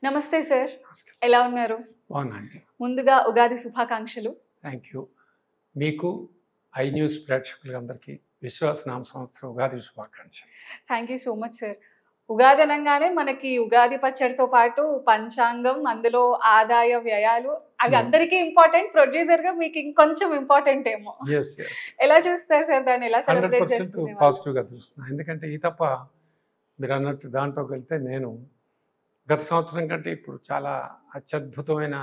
నమస్తే సార్. ఎలా ఉన్నారు? బాగున్నాండి. ముందుగా ఉగాది శుభాకాంక్షలు. Thank you. మీకు ఐ న్యూస్ ప్రేక్షకులందరికీ విశ్వాసనామ సంవత్సరం ఉగాది శుభాకాంక్షలు. Thank you so much sir. Ugadi అనంగానే మనకి ఉగాది పచ్చడితో పాటు పంచాంగం, అందులో ఆదాయ వ్యయాలు అవి అందరికీ ఇంపార్టెంట్. ప్రొడ్యూసర్‌గా మీకు ఇంకొంచెం ఇంపార్టెంట్ ఏమో. ఎస్ ఎస్ ఎలా చూస్తారు సార్ దాన్ని? ఎలా సెలబ్రేట్ 100% చేసుకునేవాళ్ళు? పాజిటివ్గా చూస్తున్నాను. ఎందుకంటే ఈ తప్ప మీరు అన్నట్టు దాంట్లోకి వెళ్తే నేను గత సంవత్సరం కంటే ఇప్పుడు చాలా అత్యద్భుతమైన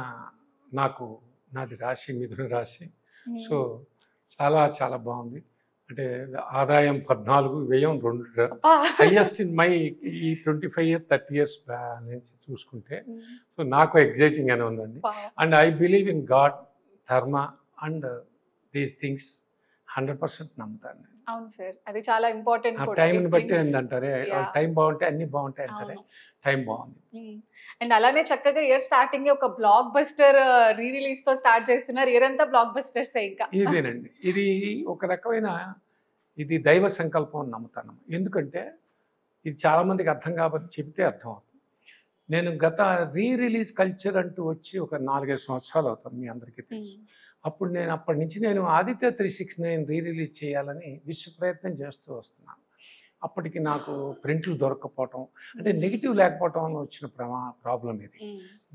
నాది రాశి మిథున రాశి. సో చాలా చాలా బాగుంది. అంటే ఆదాయం 14, వ్యయం 2, అబ్బా! హైయెస్ట్ ఇన్ మై ఈ 25 years 30 years నుంచి చూసుకుంటే. సో నాకు ఎగ్జైటింగ్ అని ఉందండి. And I believe in God, ధర్మ అండ్ దీస్ థింగ్స్ 100% నమ్ముతాను నేను. అవును సార్. అది చాలా ఇంపార్టెంట్ ఆ కూడా. టైంని బట్టి ఏంటంటారే, Yeah. టైం బాగుంటే అన్ని బాగుంటాయి అంటారే, అవును. టైం బాగుంది. అండ్ అలానే చక్కగా ఇయర్ స్టార్టింగ్ ఒక బ్లాక్ బస్టర్ రీ రిలీజ్ తో స్టార్ట్ చేస్తున్నారు. ఇయర్ అంతా బ్లాక్ బస్టర్స్ ఇంకా. ఇదేనండి, ఇది ఒక రకమైన ఇది దైవ సంకల్పం అని నమ్ముతాను. ఎందుకంటే ఇది చాలా మందికి అర్థం కాబట్టి చెబితే అర్థం అవుతుంది. నేను గత రిలీజ్ కల్చర్ అంటూ వచ్చి ఒక 4-5 సంవత్సరాలు అవుతుంది, మీ అందరికీ తెలుసు. అప్పటి నుంచి నేను ఆదిత్య 369 రిలీజ్ చేయాలని విశ్వ ప్రయత్నం చేస్తూ వస్తున్నాను. అప్పటికి నాకు ప్రింట్లు దొరకకపోవటం, అంటే నెగిటివ్ లేకపోవటం అని వచ్చిన ప్రాబ్లం ఇది.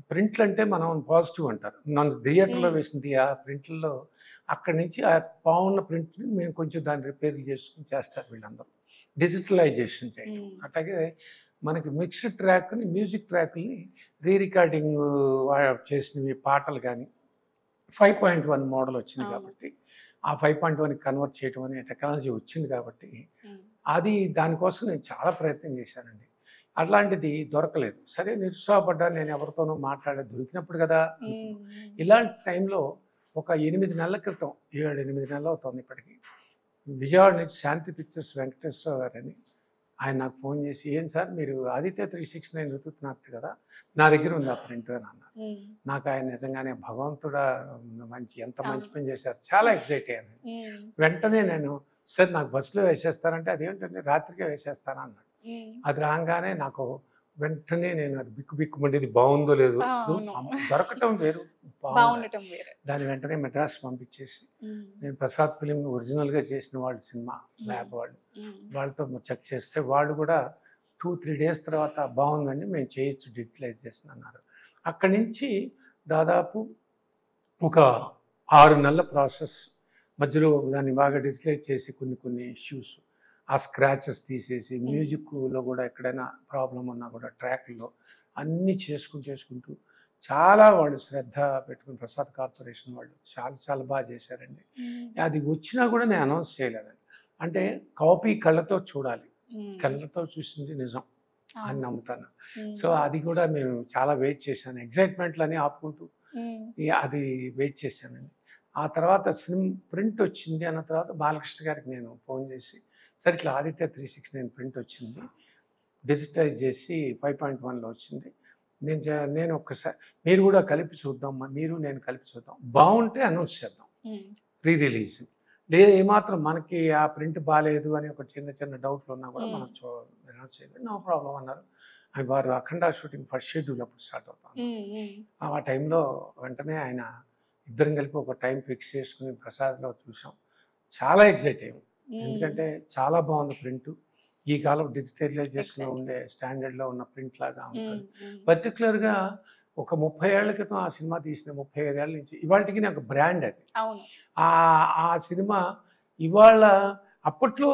ప్రింట్లు అంటే మనం పాజిటివ్ అంటారు. నన్ను థియేటర్లో వేసింది ఆ ప్రింట్లలో, అక్కడి నుంచి ఆ బాగున్న ప్రింట్ని మేము కొంచెం దాన్ని రిపేర్ చేసుకుని చేస్తారు వీళ్ళందరూ, డిజిటలైజేషన్ చేయడం. అట్లాగే మనకి మిక్స్డ్ ట్రాక్ని, మ్యూజిక్ ట్రాక్ని రికార్డింగ్ చేసినవి పాటలు కానీ 5.1 మోడల్ వచ్చింది కాబట్టి, ఆ 5.1కి కన్వర్ట్ చేయడం అనే టెక్నాలజీ వచ్చింది కాబట్టి అది దానికోసం నేను చాలా ప్రయత్నం చేశానండి. అట్లాంటిది దొరకలేదు. సరే నిరుత్సాహపడ్డా, నేను ఎవరితోనూ మాట్లాడలేదు, దొరికినప్పుడు కదా. ఇలాంటి టైంలో ఒక 8 నెలల క్రితం, 7-8 నెలలు అవుతుంది ఇప్పటికి, విజయవాడ నుంచి శాంతి పిక్చర్స్ వెంకటేశ్వర గారని ఆయన నాకు ఫోన్ చేసి, ఏం సార్ మీరు ఆదిత్య 369 వెతుకుతున్నట్టు కదా, నా దగ్గర ఉంది ఆ ప్రింట్ అని అన్నారు. నాకు ఆయన నిజంగానే భగవంతుడా, ఎంత మంచి పని చేశారు, చాలా ఎక్సైట్ అయ్యాను. వెంటనే నేను, సార్ నాకు బస్సులో వేసేస్తారంటే, అదేంటంటే రాత్రికే వేసేస్తాను అన్నాడు. అది రాగానే నాకు వెంటనే నేను అది బిక్కుమండి, ఇది బాగుందో లేదు, దొరకటం వేరు, బాగుండటం వేరు. దాని వెంటనే మెడ్రాస్ పంపించేసి, నేను ప్రసాద్ ఫిలిం ఒరిజినల్గా చేసిన వాళ్ళు, సినిమా ల్యాబ్ వాళ్ళతో చెక్ చేస్తే వాళ్ళు కూడా 2-3 days తర్వాత బాగుందండి, మేము చేయొచ్చు డిజిటలైజేషన్ అన్నారు. అక్కడి నుంచి దాదాపు ఒక 6 నెలల ప్రాసెస్. మధ్యలో దాన్ని బాగా డిజిటలైజ్ చేసి కొన్ని ఇష్యూస్, ఆ స్క్రాచెస్ తీసేసి, మ్యూజిక్లో కూడా ఎక్కడైనా ప్రాబ్లం ఉన్నా కూడా ట్రాక్లో అన్నీ చేసుకుంటూ చాలా వాళ్ళు శ్రద్ధ పెట్టుకుని, ప్రసాద్ కార్పొరేషన్ వాళ్ళు చాలా చాలా బాగా చేశారండి. అది వచ్చినా కూడా నేను అనౌన్స్ చేయలేదండి. అంటే కాపీ కళ్ళతో చూడాలి, కళ్ళతో చూసింది నిజం అని నమ్ముతాను. సో అది కూడా నేను చాలా వెయిట్ చేశాను, ఎగ్జైట్మెంట్లని ఆపుకుంటూ అది వెయిట్ చేశానండి. ఆ తర్వాత ప్రింట్ వచ్చింది అన్న తర్వాత బాలకృష్ణ గారికి నేను ఫోన్ చేసి, సరే ఇట్లా ఆదిత్య 369 ప్రింట్ వచ్చింది, డిజిటలైజ్ చేసి 5.1లో వచ్చింది, నేను ఒక్కసారి మీరు కూడా కలిపి చూద్దాం, మీరు నేను కలిపి చూద్దాం, బాగుంటే అనౌన్స్ చేద్దాం రిలీజ్. లేదా ఏమాత్రం మనకి ఆ ప్రింట్ బాగాలేదు అని ఒక చిన్న డౌట్లు ఉన్నా కూడా మనం అనౌన్స్ చేయలేదు, నో ప్రాబ్లం అన్నారు. వారు అఖండ షూటింగ్ ఫస్ట్ షెడ్యూల్ అప్పుడు స్టార్ట్ అవుతాను. ఆ టైంలో వెంటనే ఆయన ఇద్దరం కలిపి ఒక టైం ఫిక్స్ చేసుకుని ప్రసాద్లో చూసాం. చాలా ఎగ్జైట్ అయ్యాం, ఎందుకంటే చాలా బాగుంది ప్రింట్. ఈ కాలం డిజిటలైజేషన్లో ఉండే స్టాండర్డ్లో ఉన్న ప్రింట్ లాగా ఉంటుంది. పర్టికులర్గా ఒక 30 ఏళ్ల క్రితం ఆ సినిమా తీసిన 35 ఏళ్ళ నుంచి ఇవాళకి నాకు బ్రాండ్ అది. ఆ సినిమా ఇవాళ, అప్పట్లో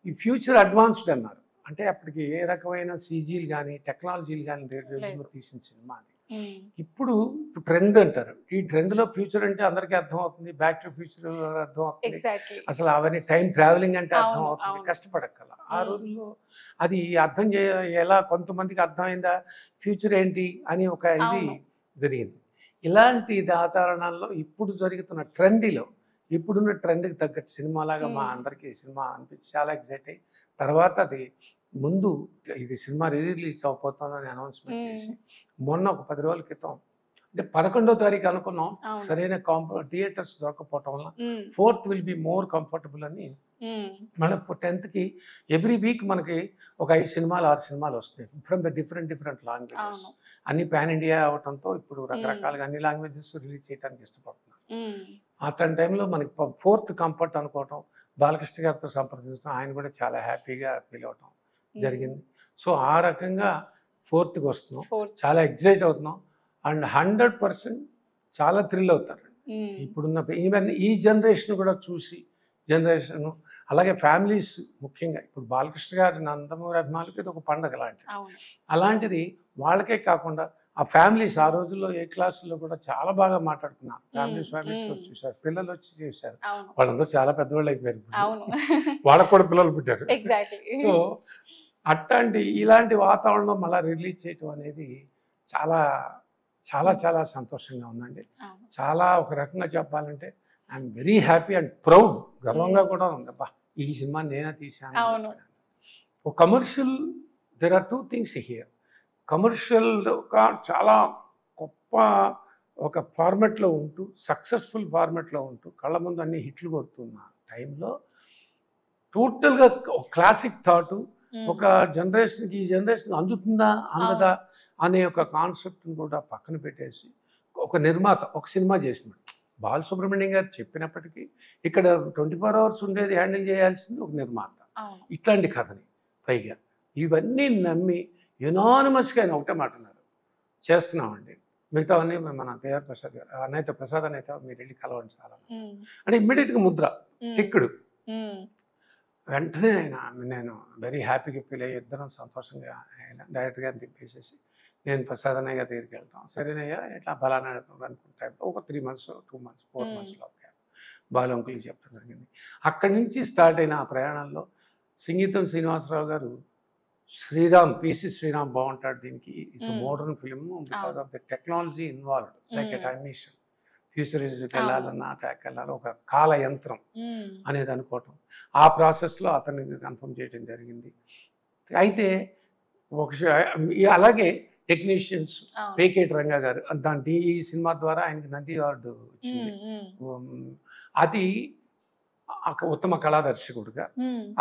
ఈ ఫ్యూచర్ అడ్వాన్స్డ్ అన్నారు, అంటే అప్పటికి ఏ రకమైన సీజీలు కానీ టెక్నాలజీలు కానీ తీసిన సినిమా అది. ఇప్పుడు ట్రెండ్ అంటారు, ఈ ట్రెండ్లో ఫ్యూచర్ అంటే అందరికీ అర్థం అవుతుంది, బ్యాక్ టు ఫ్యూచర్ అర్థం అవుతుంది, అసలు అవన్నీ టైం ట్రావెలింగ్ అంటే అర్థం అవుతుంది, కష్టపడక్కల. ఆ రోజుల్లో అది అర్థం ఎలా కొంతమందికి అర్థమైందా ఫ్యూచర్ ఏంటి అని ఒక ఇది జరిగింది. ఇలాంటి వాతావరణాల్లో ఇప్పుడు జరుగుతున్న ట్రెండ్లో, ఇప్పుడున్న ట్రెండ్కి తగ్గట్టు సినిమాలాగా మా అందరికీ సినిమా అనిపించి చాలా ఎగ్జైట్ అయ్యి, తర్వాత అది ముందు ఇది సినిమా రిలీజ్ అవబోతుందని అనౌన్స్మెంట్ చేసి, మొన్న ఒక 10 రోజుల క్రితం అంటే 11వ తారీఖు అనుకున్నాం, అవును. సరైన థియేటర్స్ దొరకపోవటం వల్ల 4th will be more comfortable అని మళ్ళీ 10th ఎవ్రీ వీక్ మనకి ఒక 5 సినిమాలు 6 సినిమాలు వస్తాయి ఫ్రమ్ ద డిఫరెంట్ లాంగ్వేజెస్. అవును. అన్ని పాన్ ఇండియా అవటంతో ఇప్పుడు రకరకాలుగా అన్ని లాంగ్వేజెస్ రిలీజ్ చేయడానికి ఇష్టపడుతున్నాం. అట్లాంటి టైంలో మనకి 4th కంఫర్ట్ అనుకోవటం, బాలకృష్ణ గారితో సంప్రదించడం, ఆయన కూడా చాలా హ్యాపీగా ఫీల్ అవటం జరిగింది. సో ఆ రకంగా 4th వస్తున్నాం, చాలా ఎక్సైట్ అవుతున్నాం అండ్ 100% చాలా థ్రిల్ అవుతారు. ఇప్పుడున్న ఈవెన్ ఈ జనరేషన్ కూడా చూసి జనరేషన్, అలాగే ఫ్యామిలీస్ ముఖ్యంగా ఇప్పుడు బాలకృష్ణ గారి నందమూరి అభిమానులకి ఇది ఒక పండగ లాంటిది. అలాంటిది వాళ్ళకే కాకుండా ఆ ఫ్యామిలీస్ ఆ రోజుల్లో ఏ క్లాసుల్లో కూడా చాలా బాగా మాట్లాడుకున్నారు. ఫ్యామిలీస్ చూసారు, పిల్లలు వచ్చి చూశారు, వాళ్ళందరూ చాలా పెద్దవాళ్ళు అయిపోయారు, వాళ్ళకు కూడా పిల్లలు పుట్టారు. సో ఇలాంటి వాతావరణంలో మళ్ళీ రిలీజ్ చేయటం అనేది చాలా చాలా చాలా సంతోషంగా ఉందండి. చాలా ఒక రకంగా చెప్పాలంటే I'm very happy and proud, గర్వంగా కూడా ఉంది. అబ్బా ఈ సినిమా నేనే తీశాను. ఒక commercial, there are 2 things here. Commercial చాలా గొప్ప ఒక ఫార్మెట్లో ఉంటూ, సక్సెస్ఫుల్ ఫార్మెట్లో ఉంటూ, కళ్ళ ముందు అన్ని హిట్లు కొడుతున్న టైంలో టోటల్గా క్లాసిక్ థాట్, ఒక జనరేషన్కి ఈ జనరేషన్ అందుతుందా అందదా అనే ఒక కాన్సెప్ట్ని కూడా పక్కన పెట్టేసి ఒక నిర్మాత ఒక సినిమా చేసినాడు. బాలసుబ్రహ్మణ్యం గారు చెప్పినప్పటికీ ఇక్కడ 24 hours ఉండేది హ్యాండిల్ చేయాల్సింది ఒక నిర్మాత. ఇట్లాంటి కథని పైగా ఇవన్నీ నమ్మి యునానిమస్గా ఆయన ఒకటే మాట అన్నారు, చేస్తున్నామండి, మిగతావన్నీ మన తేఆర్ ప్రసాద్ గారు అన్నైతే ప్రసాద్ అనైతే మీరు వెళ్ళి కలవండి చాలా అంటే ఇమ్మీడియట్గా ముద్ర టిక్కుడు. వెంటనే నేను వెరీ హ్యాపీగా ఫీల్ అయ్యి ఇద్దరం సంతోషంగా డైరెక్టర్ గారిని తిప్పేసేసి నేను ప్రసాద్ అన్నయ్య గారి దగ్గరికి వెళ్తాం. సరేనయ్యా ఇట్లా బలానా అనుకుంటే ఒక 3 months 2 months 4 monthsలో బాలు అంకుల్కి చెప్పడం జరిగింది. అక్కడి నుంచి స్టార్ట్ అయిన ఆ ప్రయాణంలో సంగీతం శ్రీనివాసరావు గారు శ్రీరామ్ పిసి శ్రీరామ్ బాగుంటాడు దీనికి, it's modern film because of the technology involved like a time machine, ఫ్యూచరిస్ట్కి వెళ్ళాలన్నా ట్యాక్ వెళ్ళాలి, ఒక కాల యంత్రం అనేది అనుకోవటం. ఆ ప్రాసెస్లో అతన్ని కన్ఫర్మ్ చేయడం జరిగింది. అయితే అలాగే టెక్నీషియన్స్ పేకేటి రంగా గారు, దాంట్లో ఈ సినిమా ద్వారా ఆయనకి నంది అవార్డు వచ్చింది. అది ఉత్తమ కళాదర్శకుడుగా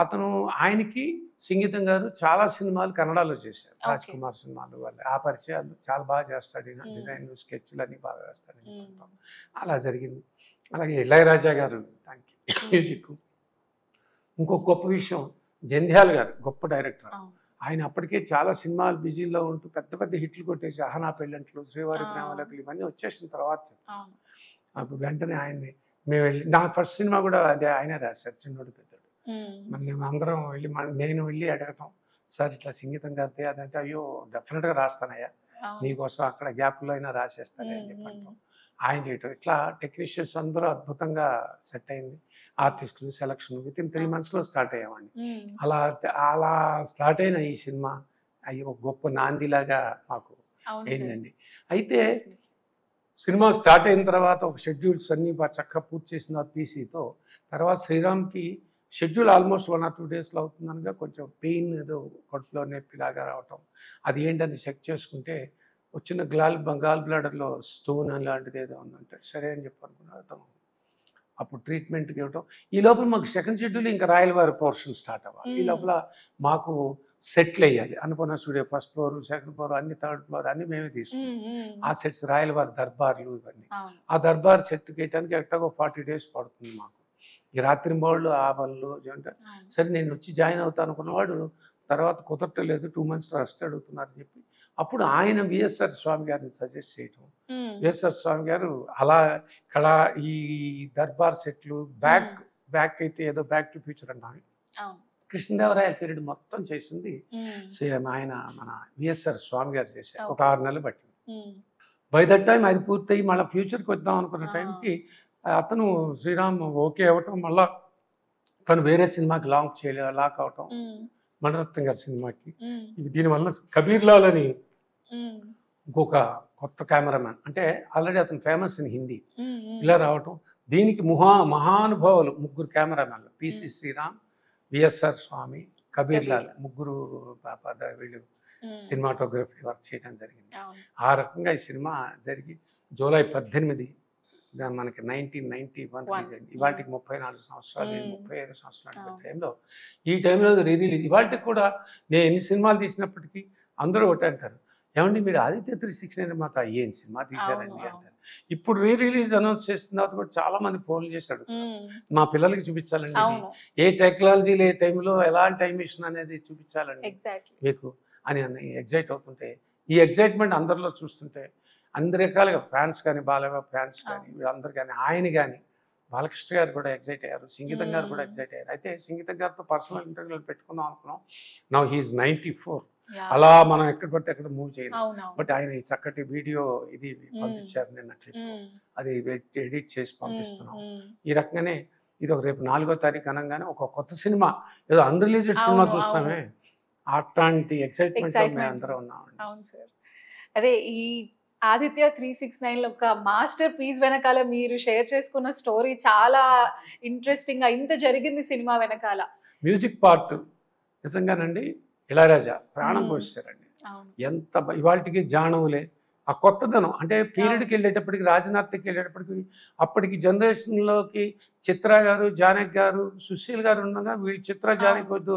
అతను, ఆయనకి సంగీతం గారు చాలా సినిమాలు కన్నడలో చేశారు, రాజ్ కుమార్ సినిమాలు వల్ల ఆ పరిచయాలు, చాలా బాగా చేస్తాడు, డిజైన్లు స్కెచ్లు అన్నీ బాగా వేస్తాడు, అలా జరిగింది. అలాగే ఇళయరాజా గారు మ్యూజిక్. ఇంకొక గొప్ప విషయం, జంధ్యాల గారు గొప్ప డైరెక్టర్, ఆయన అప్పటికే చాలా సినిమాలు బిజీలో ఉంటూ పెద్ద పెద్ద హిట్లు కొట్టేసి అహనా పెళ్ళంట్లు, శ్రీవారి ప్రేమలకులు ఇవన్నీ వచ్చేసిన తర్వాత అప్పుడు వెంటనే ఆయన్ని మేము వెళ్ళి, నా ఫస్ట్ సినిమా కూడా అదే ఆయనే రాశారు, చిన్నోడు పెద్దోడు. మరి మేము అందరం వెళ్ళి నేను వెళ్ళి అడగటం, సార్ ఇట్లా సంగీతం కడితే అదంటే, అయ్యో డెఫినెట్గా రాస్తానయ్యా, నీకోసం అక్కడ గ్యాప్లో అయినా రాసేస్తానే అని చెప్పంటాం. ఆయన చేయటం, ఇట్లా టెక్నీషియన్స్ అందరూ అద్భుతంగా సెట్ అయింది. ఆర్టిస్టులు సెలక్షన్ వితిన్ 3 monthsలో స్టార్ట్ అయ్యామండి. అలా స్టార్ట్ అయిన ఈ సినిమా అయ్యి ఒక గొప్ప నాందిలాగా మాకు అయిందండి. అయితే సినిమా స్టార్ట్ అయిన తర్వాత ఒక షెడ్యూల్స్ అన్నీ చక్కగా పూర్తి చేసిన పీసీతో తర్వాత శ్రీరామ్కి షెడ్యూల్ ఆల్మోస్ట్ 1 or 2 daysలో అవుతుందనగా కొంచెం పెయిన్ ఏదో కడుపులో నొప్పిలాగా రావటం, అది ఏంటని చెక్ చేసుకుంటే వచ్చిన గాల్ బ్లాడర్లో స్టోన్ అలాంటిది ఏదో ఉందంటే సరే అని చెప్పనుకున్నా అతను అప్పుడు ట్రీట్మెంట్కి ఇవ్వటం. ఈ లోపల మాకు సెకండ్ షెడ్యూల్ ఇంకా రాయలవారి పోర్షన్ స్టార్ట్ అవ్వాలి. ఈ లోపల మాకు సెట్లు వేయాలి, Annapurna studio 1st floor 2nd floor అన్ని 3rd floor అన్ని మేమే తీసుకున్నాం. ఆ సెట్స్ రాయలవారి దర్బార్లు ఇవన్నీ, ఆ దర్బార్ సెట్ వేయడానికి కరెక్ట్గా 40 days పడుతుంది మాకు. ఈ రాత్రి బోళ్ళు ఆ పనులు అంటే సరే నేను వచ్చి జాయిన్ అవుతాను అనుకున్నవాడు తర్వాత కుదరటలేదు, 2 months రెస్ట్ అడుగుతున్నారని చెప్పి అప్పుడు ఆయన విఎస్ఆర్ స్వామి గారిని సజెస్ట్ చేయటం. విఎస్ఆర్ స్వామి గారు అలా ఇక్కడ ఈ దర్బార్ సెట్లు బ్యాక్ అయితే ఏదో బ్యాక్ టు ఫ్యూచర్ అన్నాను, కృష్ణదేవరాయల పీరియడ్ మొత్తం చేసింది ఆయన మన విఎస్ఆర్ స్వామి గారు చేశారు. ఒక 6 నెలలు పట్టింది. బై దట్ టైం అది పూర్తయి మళ్ళీ ఫ్యూచర్కి వద్దాం అనుకున్న టైంకి అతను శ్రీరామ్ ఓకే అవ్వటం, మళ్ళా తను వేరే సినిమాకి లాక్ అవటం, మణరత్నం గారి సినిమాకి. దీనివల్ల కబీర్ లాల్ అని ఇంకొక కొత్త కెమెరామ్యాన్, అంటే ఆల్రెడీ అతను ఫేమస్ ఇన్ హిందీ, ఇలా రావటం. దీనికి మహానుభావులు 3 కెమెరామ్యాన్లు, పిసి శ్రీరామ్, విఎస్ఆర్ స్వామి, కబీర్ లాల్, 3 వీళ్ళు సినిమాటోగ్రఫీ వర్క్ చేయడం జరిగింది. ఆ రకంగా ఈ సినిమా జరిగి జూలై 18 మనకి 1991 రిలీజ్ అయింది. ఇవాటికి 34 సంవత్సరాలు 35 సంవత్సరాల టైంలో ఈ టైంలో రిలీజ్. ఇవాటికి కూడా నేను ఎన్ని సినిమాలు తీసినప్పటికీ అందరూ ఒకటి అంటారు, ఏమండి మీరు ఆదిత్య 369 నిర్మాత ఏం సినిమా తీశారండి అంటారు. ఇప్పుడు రిలీజ్ అనౌన్స్ చేస్తున్న తర్వాత కూడా చాలా మంది ఫోన్లు చేశాడు, మా పిల్లలకి చూపించాలండి, ఏ టెక్నాలజీలో ఏ టైంలో ఎలాంటి టైమిషన్ అనేది చూపించాలండి మీకు అని ఎగ్జైట్ అవుతుంటే, ఈ ఎగ్జైట్మెంట్ అందరిలో చూస్తుంటే అన్ని రకాలుగా ఫ్యాన్స్ కానీ, బాలయ్య ఫ్యాన్స్ కానీ, వీళ్ళందరూ కానీ, ఆయన కానీ, బాలకృష్ణ గారు కూడా ఎగ్జైట్ అయ్యారు, సంగీతం గారు కూడా ఎగ్జైట్ అయ్యారు. అయితే సంగీతం గారితో పర్సనల్ ఇంటర్వ్యూలు పెట్టుకుందాం అనుకున్నాం. Now he's 94. అలా మనం ఎక్కడ పడితే అక్కడ మూవ్ చేయలేం. బట్ ఆయన ఈ చక్కటి వీడియో ఇది పంపించారు నిన్న ట్రిప్, అది ఎడిట్ చేసి పంపిస్తున్నాం. ఈ రకంగానే ఇది ఒక రేపు 4వ తారీఖు అనగానే ఒక కొత్త సినిమా, ఏదో అన్రిలీజ్డ్ సినిమా చూస్తామే, అట్లాంటి ఎక్సైట్మెంట్ మేము అందరం ఉన్నామండి. అవును సార్. అదే ఈ ఆదిత్య 369 ఒక మాస్టర్ పీస్ వెనకాల మీరు షేర్ చేసుకున్న స్టోరీ చాలా ఇంట్రెస్టింగ్ గా ఇంత జరిగింది సినిమా వెనకాల. మ్యూజిక్ పార్ట్ నిజంగానండి ఇళయరాజా ప్రాణం పోస్తారండి. ఎంత ఇవాళకి జానవులే ఆ కొత్తదనం, అంటే పీరియడ్కి వెళ్ళేటప్పటికి, రాజనాథ్కి వెళ్ళేటప్పటికి, అప్పటికి జనరేషన్లోకి చిత్ర గారు, జానకి గారు, సుశీల్ గారు ఉండగా వీళ్ళు చిత్ర జానకి వద్దు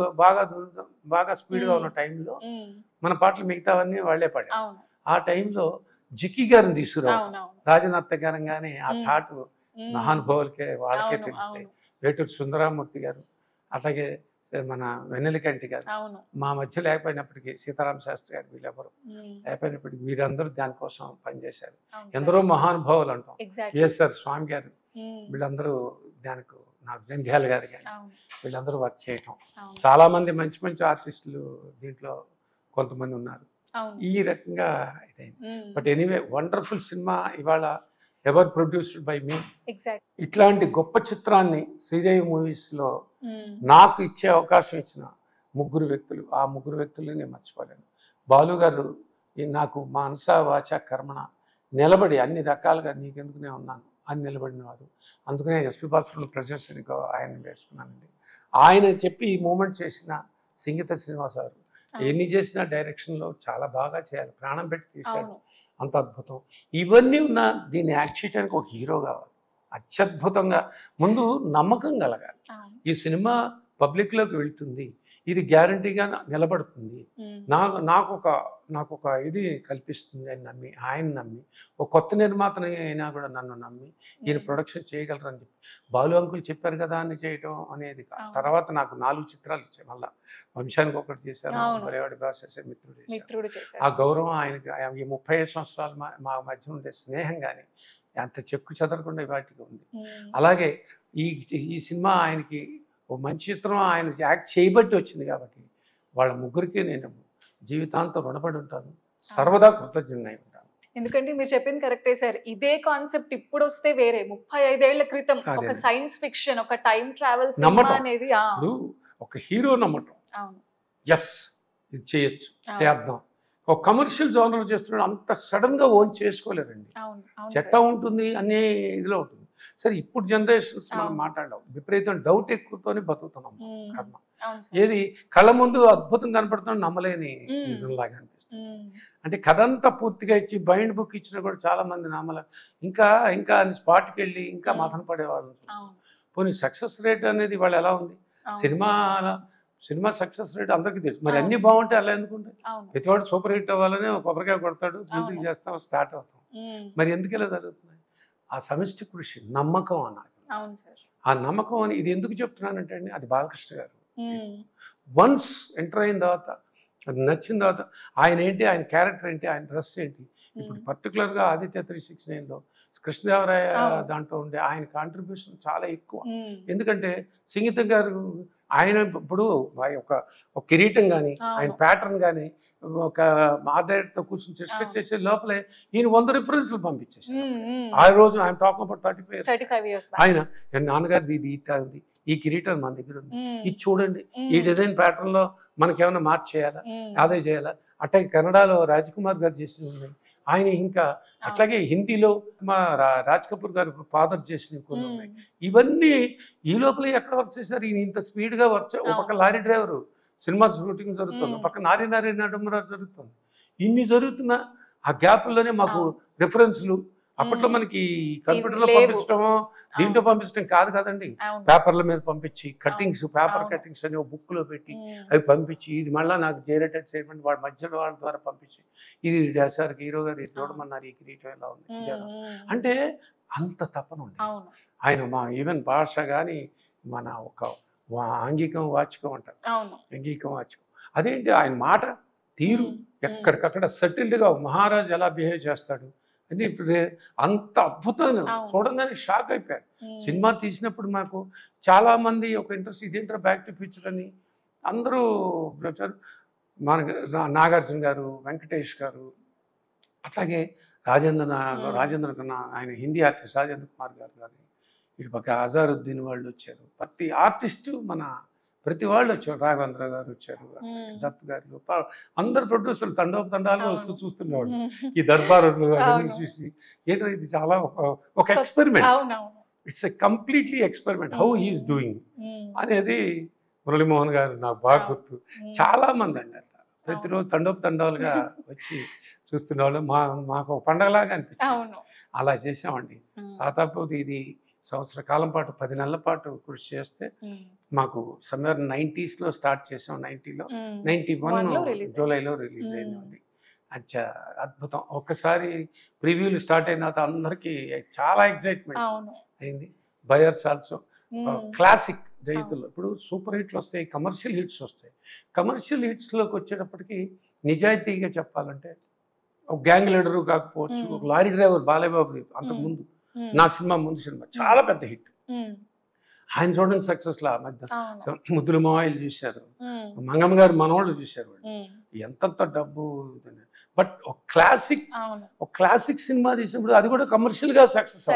బాగా స్పీడ్గా ఉన్న టైంలో మన పాటలు మిగతావన్నీ వాళ్లే పాడారు. ఆ టైంలో జిక్కి గారిని తీసుకురావు, రాజనాథ్ గారంగానే ఆ థాటు మహానుభావులకే వాళ్ళకే తెలిసాయి. వేటూరు సుందరామూర్తి గారు, అట్లాగే మన వెన్నెలకంటి గారు, మా మధ్య లేకపోయినప్పటికీ సీతారామ శాస్త్రి గారు, వీళ్ళెవరు లేకపోయినప్పటికీ వీరందరూ దానికోసం పనిచేశారు. ఎందరో మహానుభావులు అంటాం, విఎస్ఆర్ స్వామి గారు, వీళ్ళందరూ దానికి నాకు జంధ్యాల గారు కానీ వీళ్ళందరూ వర్క్ చేయటం. చాలా మంది మంచి మంచి ఆర్టిస్టులు దీంట్లో కొంతమంది ఉన్నారు. ఈ రకంగా ఇదైంది. బట్ ఎనీవే వండర్ఫుల్ సినిమా ఇవాళ ఎవర్ ప్రొడ్యూస్డ్ బై మీ. ఇట్లాంటి గొప్ప చిత్రాన్ని శ్రీదేవి మూవీస్లో నాకు ఇచ్చే అవకాశం ఇచ్చిన ముగ్గురు వ్యక్తులు, ఆ ముగ్గురు వ్యక్తులు నేను మర్చిపోలేను. బాలు గారు నాకు మనస వాచ కర్మణ నిలబడి అన్ని రకాలుగా నీకెందుకునే ఉన్నాను అని నిలబడిన వారు. అందుకనే ఎస్పి బాలసుబ్రహ్మణ్యం ప్రజెన్సీగా ఆయన వేసుకున్నానండి. ఆయన చెప్పి ఈ మూమెంట్ చేసిన సంగీత శ్రీనివాస గారు ఎన్ని చేసినా డైరెక్షన్లో చాలా బాగా చేయాలి, ప్రాణం పెట్టి తీశాడు, అంత అద్భుతం. ఇవన్నీ ఉన్న దీన్ని యాక్ట్ చేయడానికి ఒక హీరో కావాలి, అత్యద్భుతంగా ముందు నమ్మకం కలగాలి. ఈ సినిమా పబ్లిక్లోకి వెళ్తుంది, ఇది గ్యారంటీగా నిలబడుతుంది, నాకు ఒక ఇది కల్పిస్తుంది అని నమ్మి, ఆయన నమ్మి, ఒక కొత్త నిర్మాతని అయినా కూడా నన్ను నమ్మి ఈయన ప్రొడక్షన్ చేయగలరని చెప్పి బాలు అంకుల్ చెప్పారు కదా అని చేయటం అనేది. తర్వాత నాకు 4 చిత్రాలు ఇచ్చాయి, మళ్ళీ వంశానికి ఒకటి చేశాను, బలేవాడి ప్రాసెస్ మిత్రుడు చేశారు. ఆ గౌరవం ఆయనకి ఈ 35 సంవత్సరాలు మా మధ్య ఉండే స్నేహం కానీ అంత చెక్కు చెదరకుండా వాటికి ఉంది. అలాగే ఈ సినిమా ఆయనకి ఓ మంచి చిత్రం ఆయన యాక్ట్ చేయబట్టి వచ్చింది కాబట్టి వాళ్ళ ముగ్గురికి నేను జీవితాంతం రుణపడి ఉంటాను, సర్వదా కృతజ్ఞుడై ఉంటాను. ఎందుకంటే మీరు చెప్పింది కరెక్టే సార్. ఇదే కాన్సెప్ట్ ఇప్పుడు వస్తే వేరే, 35 ఏళ్ల క్రితం ఒక సైన్స్ ఫిక్షన్, ఒక టైం ట్రావెల్ సినిమా అనేది ఒక హీరో నమ్మటం, ఎస్ ఇది చేయొచ్చు, చేద్దాం. ఒక కమర్షియల్ జోనర్ చేస్తున్నాడు, అంత సడన్ గా ఓన్ చేసుకోలేరండి, చెత్త ఉంటుంది అనే ఇదిలో ఉంటుంది. సరే ఇప్పుడు జనరేషన్స్ మనం మాట్లాడడం విపరీతం డౌట్ ఎక్కువతోనే బతుకుతున్నాం. కర్మ ఏది కళ్ళ ముందు అద్భుతం కనపడుతున్నా నమ్మలేని నిజంలాగా అనిపిస్తుంది. అంటే కథ అంతా పూర్తిగా ఇచ్చి బైండ్ బుక్ ఇచ్చినా కూడా చాలా మంది నమ్మలే, ఇంకా స్పాట్కి వెళ్ళి ఇంకా మథన పడేవాళ్ళని చూస్తాం. పోనీ సక్సెస్ రేట్ అనేది వాళ్ళు ఎలా ఉంది, సినిమా సక్సెస్ రేట్ అందరికీ తెలుసు. మరి అన్ని బాగుంటే అలా ఎందుకుంటాయి? ప్రతివాడు సూపర్ హిట్ అవ్వాలని కొబ్బరికాయ కొడతాడు, మ్యూజిక్ చేస్తాం, స్టార్ట్ అవుతాం. మరి ఎందుకు ఇలా జరుగుతున్నాయి? ఆ సమిష్టి కృషి, నమ్మకం అన్నది. ఆ నమ్మకం అని ఇది ఎందుకు చెప్తున్నానంటే అండి, అది బాలకృష్ణ గారు వన్స్ ఎంటర్ అయిన తర్వాత, అది నచ్చిన తర్వాత ఆయన ఏంటి, ఆయన క్యారెక్టర్ ఏంటి, ఆయన డ్రెస్ ఏంటి. ఇప్పుడు పర్టికులర్గా ఆదిత్య 369లో కృష్ణదేవరాయ దాంట్లో ఉండే ఆయన కాంట్రిబ్యూషన్ చాలా ఎక్కువ. ఎందుకంటే సంగీతం గారు ఆయన ఇప్పుడు ఒక కిరీటం కానీ, ఆయన ప్యాటర్న్ కానీ, ఒక డైరెక్టర్తో కూర్చొని డిస్కస్ చేసే లోపలే ఈయన 100 రిఫరెన్స్లు పంపించేసి ఆ రోజు ఆయన టాక్ అబౌట్ 35 years ఆయన నాన్నగారిది ఇది ఇట్లా ఉంది, ఈ కిరీటం మన దగ్గర ఉంది, ఇది చూడండి, ఈ డిజైన్ ప్యాటర్న్ లో మనకి ఏమైనా మార్క్ చేయాలా, అదే చేయాలా. అట్లాగే కన్నడలో రాజ్ కుమార్ గారు చేసినవి ఉన్నాయి, ఆయన ఇంకా అట్లాగే హిందీలో మా రాజ్ కపూర్ గారు ఫాదర్ చేసినవి కొన్ని ఉన్నాయి. ఇవన్నీ ఈ లోపల ఎక్కడ వర్క్ చేశారు, ఈయన ఇంత స్పీడ్గా వర్క్ ఒక లారీ డ్రైవరు సినిమా షూటింగ్ జరుగుతుంది, పక్క నారీ నారీ నడుమరారు జరుగుతుంది. ఇన్ని జరుగుతున్న ఆ గ్యాప్లోనే మాకు రెఫరెన్స్లు అప్పట్లో మనకి కంప్యూటర్లో పంపించడమో దీంట్లో పంపించడం కాదు కదండి. పేపర్ల మీద పంపించి కట్టింగ్స్, పేపర్ కట్టింగ్స్ అని బుక్లో పెట్టి అవి పంపించి, ఇది మళ్ళీ నాకు జేరేటెడ్ స్టేట్మెంట్ వాడు మధ్యలో వాళ్ళ ద్వారా పంపించి, ఇది సార్ హీరో గారు ఇది చూడమన్నారు, ఈ కిరీటం ఎలా ఉంది అంటే అంత తపన ఉంది ఆయన. మా ఈవెన్ భాష కానీ మన ఒక ఆంగికం వాచకం అంటారు, ఆంగికం వాచకం అదేంటి ఆయన మాట తీరు ఎక్కడికక్కడ సెటిల్డ్గా మహారాజు ఎలా బిహేవ్ చేస్తాడు అని ఇప్పుడు అంత అద్భుతంగా చూడంగానే షాక్ అయిపోయారు. సినిమా తీసినప్పుడు మాకు చాలామంది ఒక ఇంట్రెస్ట్, ఇదేంటారు బ్యాక్ టు ఫ్యూచర్ అని అందరూ మన నాగార్జున గారు, వెంకటేష్ గారు, అట్లాగే రాజేంద్ర కన్నా ఆయన హిందీ ఆర్టిస్ట్ రాజేంద్ర కుమార్ గారు కానీ, ఇటు పక్క అజారుద్దీన్ వాళ్ళు వచ్చారు, ప్రతి ఆర్టిస్టు మన ప్రతి వాళ్ళు వచ్చారు, రాఘవేంద్ర గారు వచ్చారు, దత్ గారు, అందరు ప్రొడ్యూసర్లు తండాలుగా వస్తూ చూస్తున్నవాడు. ఈ దర్బారులు అవన్నీ చూసి ఏంటో ఇది చాలా ఒక experiment, it's a completely experiment how he's doing అనేది మురళీమోహన్ గారు నాకు బాగా గుర్తు. చాలా మంది అండి అట్లా ప్రతిరోజు తండాలుగా వచ్చి చూస్తున్న వాళ్ళు మాకు ఒక పండగలాగా అనిపించింది. అలా చేసామండి. దాదాపు ఇది సంవత్సర కాలం పాటు 10 నెలల పాటు కృషి చేస్తే మాకు సమ్మర్ 90s స్టార్ట్ చేసాం. 90లో 91 జూలైలో రిలీజ్ అయిందండి. అచ్చా అద్భుతం. ఒక్కసారి ప్రివ్యూలు స్టార్ట్ అయిన తర్వాత అందరికీ చాలా ఎగ్జైట్మెంట్ అయింది. బయర్స్ ఆల్సో క్లాసిక్ రైతులు ఇప్పుడు సూపర్ హిట్లు వస్తాయి, కమర్షియల్ హిట్స్ వస్తాయి. కమర్షియల్ హిట్స్లోకి వచ్చేటప్పటికి నిజాయితీగా చెప్పాలంటే ఒక గ్యాంగ్ లీడరు కాకపోవచ్చు, ఒక లారీ డ్రైవర్ బాలయ్యబాబు అంతకుముందు నా సినిమా ముందు సినిమా చాలా పెద్ద హిట్. ఆయన చూడండి సక్సెస్ లా మధ్య ముద్దుల మావాయిలు చూశారు, మంగమ్మ గారు మనవాళ్ళు చూశారు, ఎంతంత డబ్బు. బట్ ఒక క్లాసిక్ సినిమా తీసినప్పుడు అది కూడా కమర్షియల్ గా సక్సెస్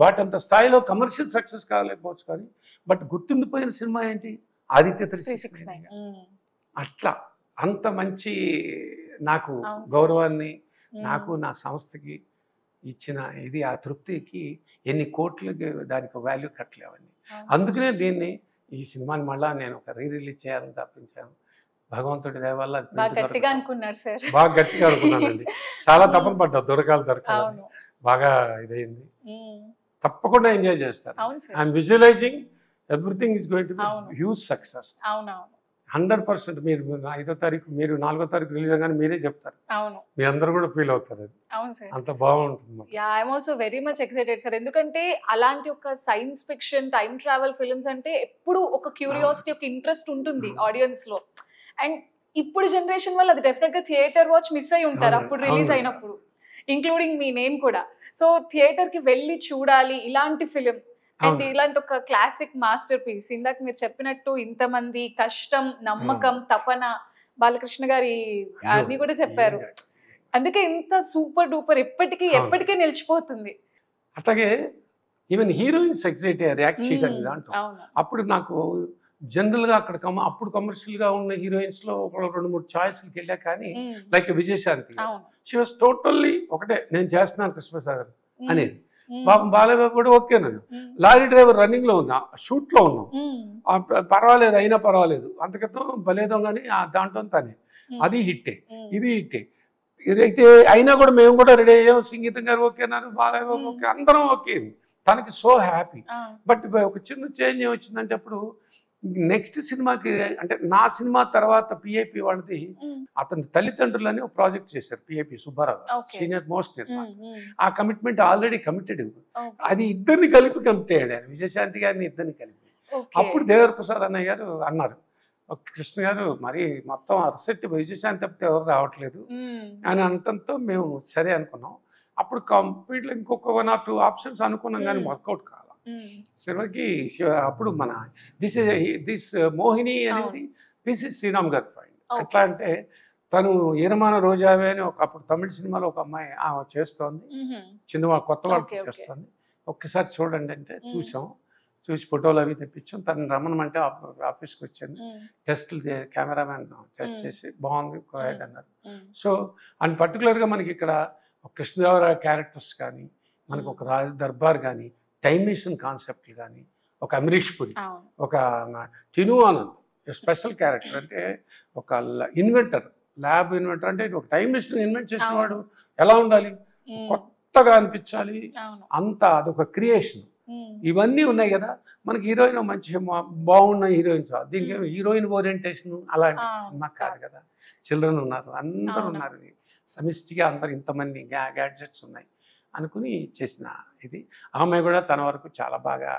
బట్ అంత స్థాయిలో కమర్షియల్ సక్సెస్ కాలేకపోవచ్చు కానీ బట్ గుర్తుండిపోయిన సినిమా ఏంటి ఆదిత్య 369. అట్లా అంత మంచి నాకు గౌరవాన్ని నాకు నా సంస్థకి ఇచ్చిన ఇది ఆ తృప్తికి ఎన్ని కోట్లకి దానికి వాల్యూ కట్టలేవండి. అందుకనే దీన్ని ఈ సినిమాని మళ్ళా నేను ఒక రిలీజ్ చేయాలని తప్పించాను. భగవంతుడి దయ వల్ల బాగా గట్టిగా అనుకున్నానండి. చాలా తపన పడ్డా దొరకాలి బాగా ఇదైంది. తప్పకుండా ఎంజాయ్ చేస్తారు. I'm visualising everything is going to be huge success. 100%. మీరు 5వ తారీఖు మీరు 4వ తారీఖు రిలీజ్ అవ్వగానే మీరే చెప్తారు. మీ అందరూ కూడా ఫీల్ అవుతారు. అది అంత బాగుంటుంది. I'm also very much excited sir. ఎందుకంటే అలాంటి ఒక science fiction time travel films అంటే ఎప్పుడు ఒక క్యూరియాసిటీ, ఒక ఇంట్రెస్ట్ ఉంటుంది ఆడియన్స్ లో. అండ్ ఇప్పుడు జనరేషన్ వల్ల అది డెఫినెట్ గా థియేటర్ వాచ్ మిస్ అయి ఉంటారు అప్పుడు రిలీజ్ అయినప్పుడు, ఇంక్లూడింగ్ మీ నేమ్ కూడా. సో థియేటర్ కి వెళ్ళి చూడాలి ఇలాంటి ఫిలిం. అండ్ ఇలాంటి ఒక క్లాసిక్ మాస్టర్ పీస్. ఇందాక మీరు చెప్పినట్టు ఇంతమంది కష్టం, నమ్మకం, తపన, బాలకృష్ణ గారి అన్ని కూడా చెప్పారు. అందుకే ఇంత సూపర్ డూపర్ ఎప్పటికీ నిలిచిపోతుంది. అట్లాగే ఈవెన్ హీరోయిన్స్ ఎగ్జైట్ అయ్యారు యాక్ట్ చేయడానికి దాంట్లో. అప్పుడు నాకు జనరల్ గా అప్పుడు కమర్షియల్ గా ఉన్న హీరోయిన్స్ లో ఒక 2-3 చాయిస్లకి వెళ్ళా కానీ like Vijayashanti she was totally ఒకటే, నేను చేస్తున్నాను కృష్ణసాగర్ అనేది. బాబు బాలయ్యబాబు కూడా ఓకే, నన్ను లారీ డ్రైవర్ రన్నింగ్ లో ఉన్నా, షూట్ లో ఉన్నాం, పర్వాలేదు అయినా పర్వాలేదు, అంతక్రితం బలేదాం కానీ దాంట్లో తనే అది హిట్టే, ఇది హిట్టే. ఇదైతే అయినా కూడా మేము కూడా రెడీ అయ్యాం. సంగీతం గారు ఓకే అన్నారు, బాలయ్యబాబు ఓకే, అందరం ఓకే. తనకి సో హ్యాపీ. బట్ ఒక చిన్న చేంజ్ ఏమొచ్చిందంటే అప్పుడు నెక్స్ట్ సినిమాకి అంటే నా సినిమా తర్వాత పిఐపి వాళ్ళది అతని తల్లిదండ్రులని ఒక ప్రాజెక్ట్ చేశారు. పిఐపి సుబ్బారావు సీనియర్ మోస్ట్ నిర్మాత. ఆ కమిట్మెంట్ ఆల్రెడీ కమిటెడ్. అది ఇద్దరిని కలిపి కమిట్ అయ్యాడు ఆయన, విజయశాంతి గారిని ఇద్దరిని కలిపి. అప్పుడు దేవర ప్రసాద్ అన్నయ్య గారు అన్నారు, కృష్ణ గారు మరి మొత్తం అరసెట్టి విజయశాంతి తప్పితే ఎవరు రావట్లేదు అని అంతంతో మేము సరే అనుకున్నాం. అప్పుడు కంప్లీట్గా ఇంకొక 1 or 2 ఆప్షన్స్ అనుకున్నాం కానీ వర్కౌట్ కాదు. శివకి అప్పుడు మన దిస్ మోహిని అనేది పిసి శ్రీరామ్ గారి పాయింట్. ఎట్లా అంటే తను ఈరమాన రోజావే అని అప్పుడు తమిళ సినిమాలో ఒక అమ్మాయి చేస్తోంది, చిన్నవాళ్ళు కొత్త వాళ్ళు చేస్తోంది, ఒక్కసారి చూడండి అంటే చూసి ఫోటోలు అవి తెప్పించాం. తను రమ్మనమంటే ఆఫీస్కి వచ్చాను, టెస్టులు కెమెరామెన్ టెస్ట్ చేసి బాగుంది కోయడ్ అన్నారు. సో అండ్ పర్టికులర్గా మనకి ఇక్కడ కృష్ణదేవరాయ క్యారెక్టర్స్ కానీ, మనకు ఒక రాజ దర్బార్ కానీ, టైమ్ మిషన్ కాన్సెప్ట్లు కానీ, ఒక అమరీష్ పురి, ఒక టిను ఆనంద్, స్పెషల్ క్యారెక్టర్. అంటే ఒక ఇన్వెంటర్, ల్యాబ్ ఇన్వెంటర్, అంటే ఒక టైం మిషన్ ఇన్వెంట్ చేసిన వాడు ఎలా ఉండాలి, కొత్తగా అనిపించాలి, అంత అదొక క్రియేషన్. ఇవన్నీ ఉన్నాయి కదా. మనకి హీరోయిన్ మంచి బాగున్న హీరోయిన్స్, దీనికి హీరోయిన్ ఓరియంటేషన్ అలాంటి సినిమా కాదు కదా. చిల్డ్రన్ ఉన్నారు, అందరూ ఉన్నారు, సమిష్టిగా అందరు ఇంతమంది గ్యాడ్జెట్స్ ఉన్నాయి అనుకుని చేసిన ఇది. ఆమె కూడా తన వరకు చాలా బాగా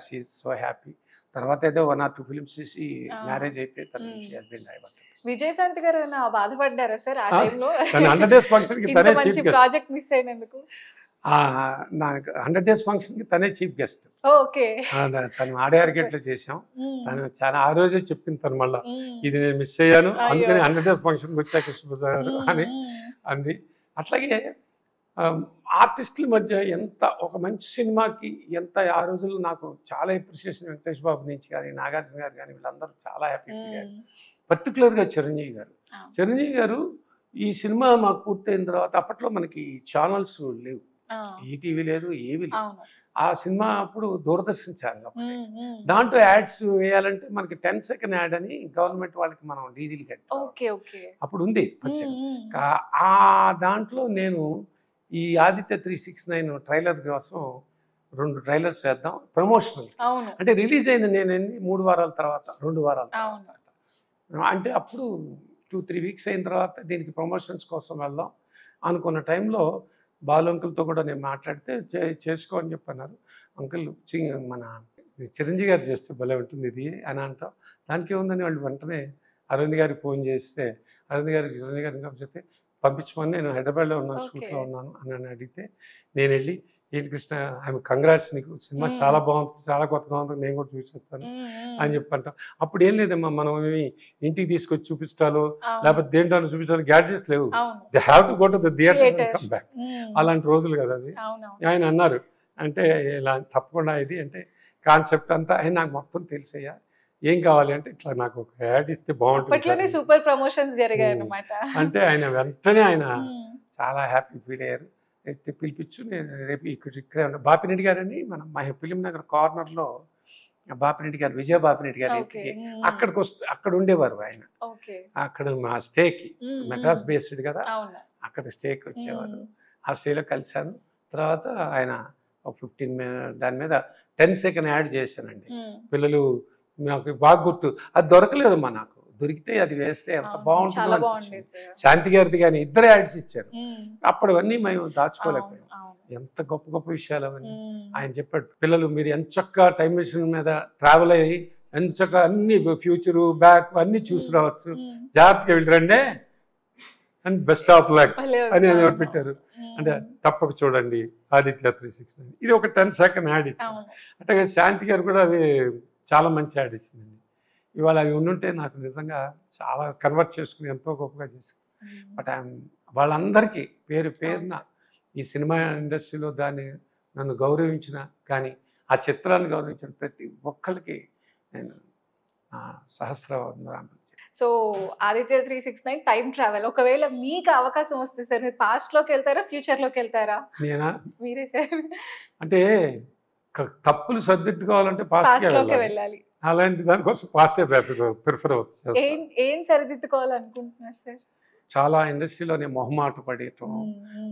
షీ ఈజ్ సో హ్యాపీ. తర్వాత ఏదో 1 or 2 ఫిల్మ్స్ చేసి మ్యారేజ్ అయిపోయి తన హస్బెండ్ అయిపోతాడు. విజయశాంతి గారు బాధపడ్డారా సార్ ఆ టైంలో? 100 days ఫంక్షన్కి తనే చీఫ్ గెస్ట్. ప్రాజెక్ట్ మిస్ అయినందుకు నాకు 100 days ఫంక్షన్కి తనే చీఫ్ గెస్ట్. ఓకే. తను ఆడే ఆర్కెట్లో చేసాం. తను చాలా ఆ రోజే చెప్పింది తను, మళ్ళీ ఇది నేను మిస్ అయ్యాను అందుకని 100 days ఫంక్షన్కి వచ్చా కృష్ణప్రసాద్ అని అంది. అట్లాగే ఆర్టిస్టుల మధ్య ఎంత ఒక మంచి సినిమాకి ఎంత ఆ రోజుల్లో నాకు చాలా అప్రిషియేషన్ వెంకటేష్ బాబు నుంచి కానీ నాగార్జున గారు కానీ వీళ్ళందరూ చాలా హ్యాపీ ఫీల్ అయ్యారు. పర్టికులర్గా చిరంజీవి గారు ఈ సినిమా మాకు పూర్తయిన తర్వాత అప్పట్లో మనకి ఛానల్స్ లేవు, ఈటీవీ లేదు, ఏవి లేవు. ఆ సినిమా అప్పుడు దూరదర్శన్ ఛానల్, దాంట్లో యాడ్స్ వేయాలంటే మనకి 10 second యాడ్ అని గవర్నమెంట్ వాళ్ళకి మనం డీడీలు కట్టాం. అప్పుడు ఉంది. ఆ దాంట్లో నేను ఈ ఆదిత్య 369 ట్రైలర్ కోసం 2 ట్రైలర్స్ వేద్దాం ప్రమోషనల్. అంటే రిలీజ్ అయిన నేను 3 వారాల తర్వాత 2 వారాల తర్వాత, అంటే అప్పుడు 2-3 weeks అయిన తర్వాత దీనికి ప్రమోషన్స్ కోసం వెళ్దాం అనుకున్న టైంలో బాలు అంకుల్తో కూడా నేను మాట్లాడితే చేసుకో అని చెప్పన్నారు. అంకుల్ మన చిరంజీవి గారు చేస్తే భలే ఉంటుంది ఇది అని అంటాం. దానికి ఏముందని వాళ్ళు వెంటనే అరవింద్ గారికి ఫోన్ చేస్తే అరవింద్ గారికి చిరంజీవి గారికి చెప్తే పంపించమని, నేను హైదరాబాద్లో ఉన్నాను, షూట్లో ఉన్నాను అని అడిగితే నేను వెళ్ళి ఏంటి కృష్ణ ఐఎమ్ కంగ్రాట్స్, నీకు సినిమా చాలా బాగుంటుంది, చాలా కొత్తగా ఉంటుంది, నేను కూడా చూసేస్తాను అని చెప్పంటాం. అప్పుడు ఏం లేదమ్మా, మనం ఏమి ఇంటికి తీసుకొచ్చి చూపించాలో లేకపోతే దేంట్లో చూపించాలో గ్యాడ్జెట్స్ లేవు. They have to go to the theatre and come back. అలాంటి రోజులు కదా అది. ఆయన అన్నారు అంటే ఇలా తప్పకుండా ఇది అంటే కాన్సెప్ట్ అంతా నాకు మొత్తం తెలిసయ్యా, ఏం కావాలి అంటే ఇట్లా నాకు ఒక యాడ్ ఇస్తే బాగుంటుంది. సూపర్ ప్రమోషన్స్ జరిగాయి అన్నమాట. అంటే ఆయన వెంటనే ఆయన చాలా హ్యాపీ ఫీల్ అయ్యారు. పిలిపించు, నేను రేపు ఇక్కడే ఉన్నా. బాపిరెడ్డి గారని మన మా ఫిలిం నగర్ కార్నర్లో బాపిరెడ్డి గారు, విజయ బాపిరెడ్డి గారు ఇంటికి అక్కడ ఉండేవారు ఆయన. అక్కడ మా స్టేకి మెడ్రాస్ బేస్డ్ కదా, అక్కడ స్టేకి వచ్చేవారు. ఆ స్టేలో కలిశాను. తర్వాత ఆయన ఒక 15 దాని మీద 10 second యాడ్ చేశానండి. పిల్లలు నాకు బాగా గుర్తు, అది దొరకలేదమ్మా, నాకు దొరికితే అది వేస్తే ఎంత బాగుంటుంది. శాంతి గారిది కానీ 2 యాడ్స్ ఇచ్చారు. అప్పుడవన్నీ మేము దాచుకోలేకపోయాం. ఎంత గొప్ప గొప్ప విషయాలు అవన్నీ. ఆయన చెప్పాడు, పిల్లలు మీరు ఎంత చక్కగా టైం మెషిన్ మీద ట్రావెల్ అయ్యి ఎంత చక్కగా అన్ని ఫ్యూచరు బ్యాక్ అన్ని చూసి రావచ్చు, జాగ్రత్తగా వెళ్ళరండి అని బెస్ట్ ఆఫ్ లక్ అని పెట్టారు. అంటే తప్పక చూడండి ఆదిత్య 369, ఇది ఒక 10 second యాడ్ ఇచ్చారు. అంటే శాంతి గారు కూడా అది చాలా మంచి యాడ్ ఇచ్చిందండి. ఇవాళ అవి ఉండుంటే నాకు నిజంగా చాలా కన్వర్ట్ చేసుకుని ఎంతో గొప్పగా చేసుకుని. బట్ వాళ్ళందరికీ పేరు పేరున ఈ సినిమా ఇండస్ట్రీలో నన్ను గౌరవించిన కానీ ఆ చిత్రాన్ని గౌరవించిన ప్రతి ఒక్కరికి నేను సహస్రవందనాలు. సో ఆదిత్య 369 టైం ట్రావెల్, ఒకవేళ మీకు అవకాశం వస్తే సార్ మీరు పాస్ట్లోకి వెళ్తారా ఫ్యూచర్లోకి వెళ్తారా? నేనా? మీరే సార్. అంటే తప్పులు సర్దిద్దుకోవాలంటే పాస్ట్లోకి వెళ్ళాలి. అలాంటి దానికోసం పాస్టే ప్రిఫర్ అవుతుంది. ఏం సరిదిద్దుకోవాలనుకుంటున్నారు సార్? చాలా ఇండస్ట్రీలోనే మొహమాట పడేయటం.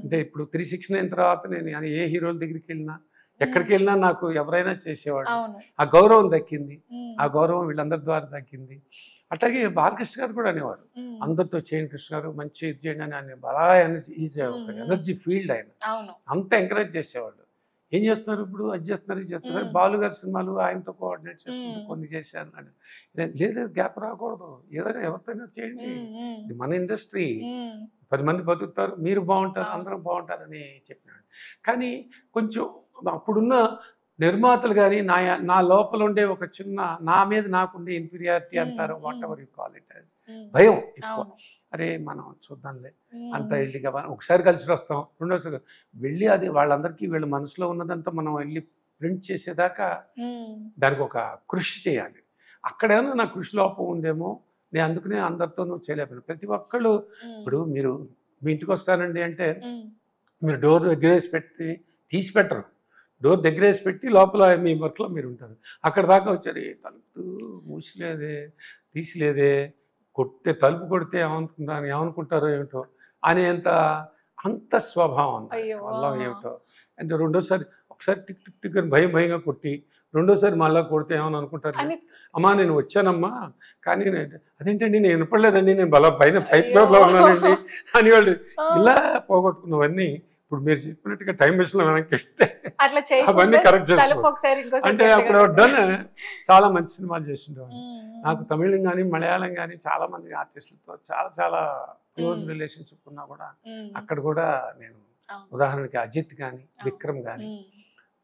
అంటే ఇప్పుడు 369 తర్వాత నేను ఏ హీరోల దగ్గరికి వెళ్ళినా ఎక్కడికి వెళ్ళినా నాకు ఎవరైనా చేసేవాడు, ఆ గౌరవం దక్కింది. ఆ గౌరవం వీళ్ళందరి ద్వారా దక్కింది. అట్లాగే బాలకృష్ణ గారు కూడా అనేవారు, అందరితో చేయండి కృష్ణ గారు, మంచి ఇది చేయండి అని. ఆయన బాగా ఎనర్జీ ఫీల్డ్, ఆయన అంత ఎంకరేజ్ చేసేవాళ్ళు. ఏం చేస్తున్నారు ఇప్పుడు, అది చేస్తున్నారు, ఇది చేస్తున్నారు. బాలు గారి సినిమాలు ఆయనతో కోఆర్డినేట్ చేసుకుంటూ కొన్ని చేశాను అని. లేదు గ్యాప్ రాకూడదు, ఏదైనా ఎవరితోనే చేయండి, ఇది మన ఇండస్ట్రీ, 10 మంది బతుకుతారు, మీరు బాగుంటారు, అందరూ బాగుంటారని చెప్పినాడు. కానీ కొంచెం అప్పుడున్న నిర్మాతలు కానీ నా లోపల ఉండే ఒక చిన్న, నా మీద నాకుండే ఇన్ఫీరియారిటీ అంటారు, what ever you call it, భయం ఎక్కువ. అరే మనం చూద్దాంలే, అంత వెళ్ళిగా ఒకసారి కలిసి వస్తాం, రెండోసారి వెళ్ళి అది వాళ్ళందరికీ వీళ్ళ మనసులో ఉన్నదంతా మనం వెళ్ళి ప్రింట్ చేసేదాకా దానికి ఒక కృషి చేయాలి. అక్కడేమో నా కృషి లోపం ఉందేమో, నేను అందుకనే అందరితోనూ చేయలేకపోయాను. ప్రతి ఒక్కళ్ళు ఇప్పుడు మీరు మీ ఇంటికి వస్తానండి అంటే మీరు డోర్ దగ్గర తీసి పెట్టరు, డోర్ దగ్గరేసి పెట్టి లోపల మీ వర్క్లో మీరు ఉంటారు. అక్కడ దాకా వచ్చారు, తలుపు మూసిలేదే, తీసిలేదే, తలుపు కొడితే ఏమనుకుంటారో ఏమిటో అనేంత అంత స్వభావం వల్ల ఏమిటో. అంటే రెండోసారి ఒకసారి టిక్ టిక్ టిక్ అని భయంగా కొట్టి రెండోసారి మళ్ళీ కొడితే ఏమని అనుకుంటారు, అమ్మా నేను వచ్చానమ్మా కానీ అదేంటండి నేను వినపడలేదండి, నేను పైన పైప్ ఫ్లోర్లో ఉన్నానండి అని వాళ్ళు ఇలా పోగొట్టుకున్నవన్నీ ఇప్పుడు మీరు చెప్పినట్టుగా టైం మెషిన్లో వెనక్కి వెళ్తే అవన్నీ కరెక్ట్ చేసుకోవాలి. అంటే అప్పుడు డన్ చాలా మంచి సినిమాలు చేస్తుండేవాడిని. నాకు తమిళం కానీ మలయాళం కానీ చాలా మంది ఆర్టిస్టులతో చాలా క్లోజ్ రిలేషన్షిప్ ఉన్నా కూడా అక్కడ కూడా నేను ఉదాహరణకి అజిత్ కానీ విక్రమ్ కానీ